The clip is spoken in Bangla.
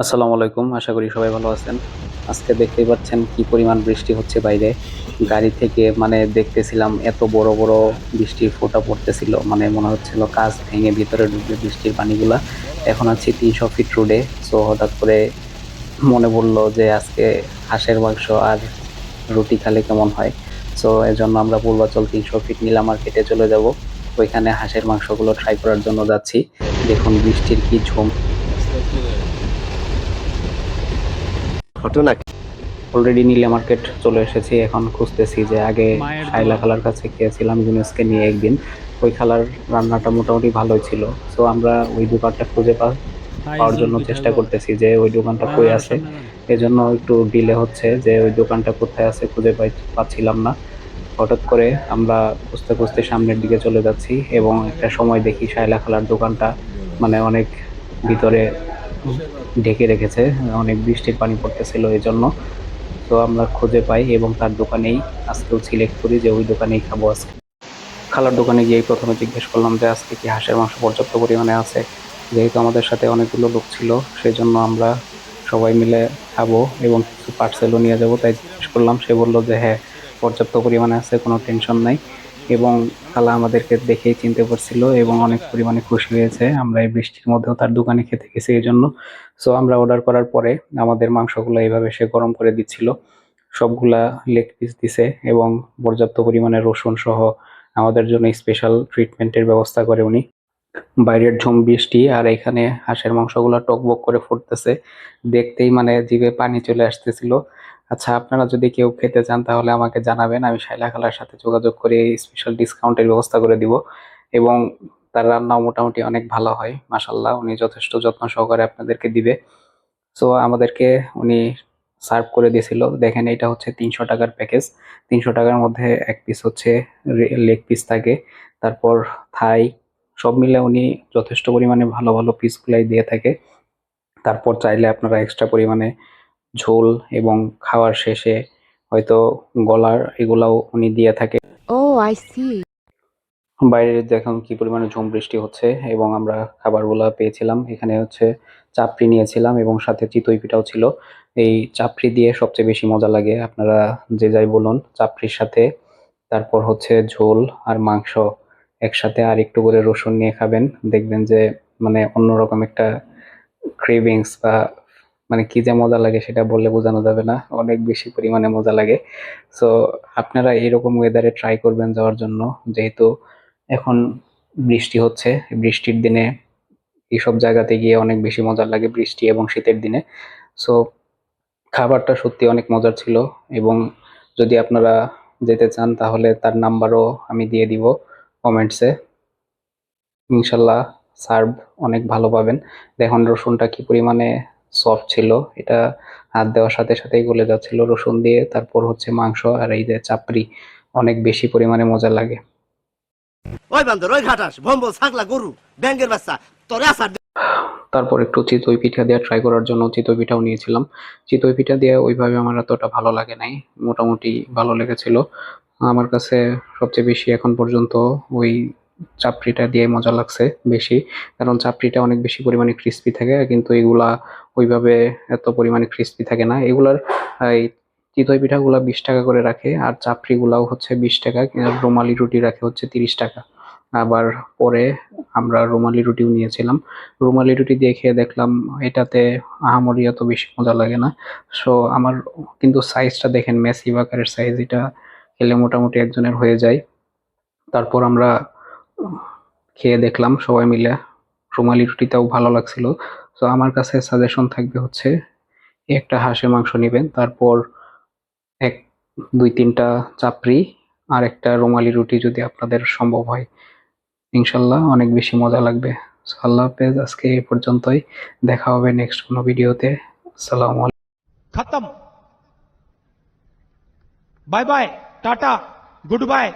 আসসালামু আলাইকুম, আশা করি সবাই ভালো আছেন। আজকে দেখতেই পাচ্ছেন কি পরিমাণ বৃষ্টি হচ্ছে বাইরে। গাড়ি থেকে মানে দেখতেছিলাম এত বড় বড় বৃষ্টির ফোঁটা পড়তেছিল, মানে মনে হচ্ছিল কাঁচ ভেঙে ভিতরে ঢুকবে বৃষ্টির পানিগুলা। এখন আছি 300 ফিট রোডে। সো হঠাৎ করে মনে পড়লো যে আজকে হাঁসের মাংস আর রুটি খেলে কেমন হয়। সো এর জন্য আমরা পূর্বাচল 300 ফিট নীলা মার্কেটে চলে যাব। ওইখানে হাঁসের মাংসগুলো ট্রাই করার জন্য যাচ্ছি। দেখুন বৃষ্টির কি ঝুম। ঘটনা অলরেডি নীলা মার্কেট চলে এসেছি। এখন খুঁজতেছি যে আগে মায়ের শাইলা দোয়া। খালার কাছে খেয়েছিলাম ইউনুসকে নিয়ে একদিন। ওই খালার রান্নাটা মোটামুটি ভালোই ছিল। সো আমরা ওই দোকানটা খুঁজে পাওয়ার আইজল জন্য পিঠা চেষ্টা গো। করতেছি যে ওই দোকানটা না কই না, আরো আছে। সামনে যান। এজন্য একটু ডিলে হচ্ছে যে ওই দোকানটা কোথায় আছে খুঁজে পাচ্ছিলাম না। হঠাৎ করে আমরা খুঁজতে খুঁজতে সামনের দিকে চলে যাচ্ছি এবং একটা সময় দেখি শায়লা খালার দোকানটা মানে অনেক ভিতরে ঢেকে রেখেছে, অনেক বৃষ্টির পানি পড়তেছিল এই জন্য। তো আমরা খুঁজে পাই এবং তার দোকানেই আজকেও সিলেক্ট করি যে ওই দোকানেই খাবো আজকে। খালার দোকানে গিয়ে প্রথমে জিজ্ঞেস করলাম যে আজকে কি হাঁসের মাংস পর্যাপ্ত পরিমাণে আছে। যেহেতু আমাদের সাথে অনেকগুলো লোক ছিল, সেই জন্য আমরা সবাই মিলে খাবো এবং কিছু পার্সেলও নিয়ে যাবো, তাই জিজ্ঞেস করলাম। সে বললো যে হ্যাঁ, পর্যাপ্ত পরিমাণে আছে, কোনো টেনশন নাই। এবং খালা আমাদেরকে দেখেই চিনতে পারছিল এবং অনেক পরিমাণে খুশি হয়েছে আমরা এই বৃষ্টির মধ্যেও তার দোকানে খেতে গেছি এই জন্য। সো আমরা অর্ডার করার পরে আমাদের মাংসগুলো এইভাবে সে গরম করে দিচ্ছিল। সবগুলা লেগ পিস দিছে এবং পর্যাপ্ত পরিমাণে রসুন সহ আমাদের জন্য স্পেশাল ট্রিটমেন্টের ব্যবস্থা করে উনি। বাইরের ঝুম বৃষ্টি আর এখানে হাঁসের মাংসগুলো টকবক করে ফুটতেছে, দেখতেই মানে জিভে পানি চলে আসতেছিল। আচ্ছা, আপনারা যদি কেউ খেতে চান তাহলে আমাকে জানাবেন, আমি শাইলা খালার সাথে যোগাযোগ করে স্পেশাল ডিসকাউন্টের ব্যবস্থা করে দিব। এবং তার রান্নাও মোটামুটি অনেক ভালো হয়, মাশাল্লাহ। উনি যথেষ্ট যত্ন সহকারে আপনাদেরকে দিবে। সো আমাদেরকে উনি সার্ভ করে দিয়েছিল। দেখেন, এটা হচ্ছে 300 টাকার প্যাকেজ। 300 টাকার মধ্যে এক পিস হচ্ছে লেগ পিস থাকে, তারপর থাই, সব মিলে উনি যথেষ্ট পরিমাণে ভালো ভালো পিসগুলাই দিয়ে থাকে। তারপর চাইলে আপনারা এক্সট্রা পরিমাণে ঝোল এবং খাওয়ার শেষে হয়তো গলার এগুলাও উনি দিয়ে থাকে। Oh, I see. বাইরে দেখুন কি পরিমাণে ঝুম বৃষ্টি হচ্ছে এবং আমরা খাবারগুলা পেয়েছিলাম। এখানে হচ্ছে চাপড়ি নিয়েছিলাম এবং সাথে চিতই পিঠাও ছিল। এই চাপড়ি দিয়ে সবচেয়ে বেশি মজা লাগে, আপনারা যে যাই বলুন। চাপড়ির সাথে তারপর হচ্ছে ঝোল আর মাংস একসাথে আর একটু করে রসুন নিয়ে খাবেন, দেখবেন যে মানে অন্যরকম একটা ক্রেভিংস বা মানে কি যে মজা লাগে সেটা বললে বোঝানো যাবে না, অনেক বেশি পরিমাণে মজা লাগে। সো আপনারা এরকম ওয়েদারে ট্রাই করবেন যাওয়ার জন্য, যেহেতু এখন বৃষ্টি হচ্ছে। বৃষ্টির দিনে এইসব জায়গাতে গিয়ে অনেক বেশি মজা লাগে, বৃষ্টি এবং শীতের দিনে। সো খাবারটা সত্যি অনেক মজার ছিল। এবং যদি আপনারা যেতে চান তাহলে তার নাম্বারও আমি দিয়ে দিব কমেন্টসে। ইনশাল্লাহ সার্ভ অনেক ভালো পাবেন। দেখুন রসুনটা কি পরিমাণে সফট ছিল, এটা হাত দেওয়ার সাথে সাথেই গলে যাচ্ছিল রসুন দিয়ে। তারপর হচ্ছে মাংস আর এই যে চাপড়ি, অনেক বেশি পরিমাণে মজা লাগে। ওই বান্দর ওই ঘাটাস ভম্বল ছাগলা গরু ব্যাঙ্গের বাচ্চা তোরে আসার তারপর একটু চিতই পিঠা দিয়ে ট্রাই করার জন্য চিতই পিঠাও নিয়েছিলাম। চিতই পিঠা দিয়ে ওইভাবে আমার এতটা ভালো লাগে নাই, মোটামুটি ভালো লেগেছিল। আমার কাছে সবচেয়ে বেশি এখন পর্যন্ত ওই চাপড়িটা দিয়ে মজা লাগছে বেশি, কারণ চাপড়িটা অনেক বেশি পরিমাণে ক্রিস্পি থাকে, কিন্তু এগুলা ওইভাবে এত পরিমাণে ক্রিস্পি থাকে না। এগুলার এই চিতই পিঠাগুলা 20 টাকা করে রাখে আর চাপড়ি গুলাও হচ্ছে 20 টাকা, আর রুমালি রুটি রাখে হচ্ছে 30 টাকা। আবার পরে আমরা রুমালি রুটিও নিয়েছিলাম। রুমালি রুটি দিয়ে খেয়ে দেখলাম এটাতে আহামরি এত বেশি মজা লাগে না। সো আমার কিন্তু সাইজটা দেখেন, মেসিভ আকারের সাইজ, এটা খেলে মোটামুটি একজনের হয়ে যায়। তারপর আমরা খেয়ে দেখলাম সবাই মিলে, রুমালি রুটিটাও ভালো লাগছিল। তো আমার কাছে সাজেশন থাকবে হচ্ছে একটা হাঁসের মাংস নেবেন, তারপর এক দুই তিনটা চাপড়ি আর একটা রুমালি রুটি যদি আপনাদের সম্ভব হয়, ইনশাল্লাহ অনেক বেশি মজা লাগবে। So, আল্লাহ হাফেজ, আজকে এই পর্যন্তই। দেখা হবে নেক্সট কোনো ভিডিওতে। আসসালামু আলাইকুম। खत्म। Bye bye, tata, good bye.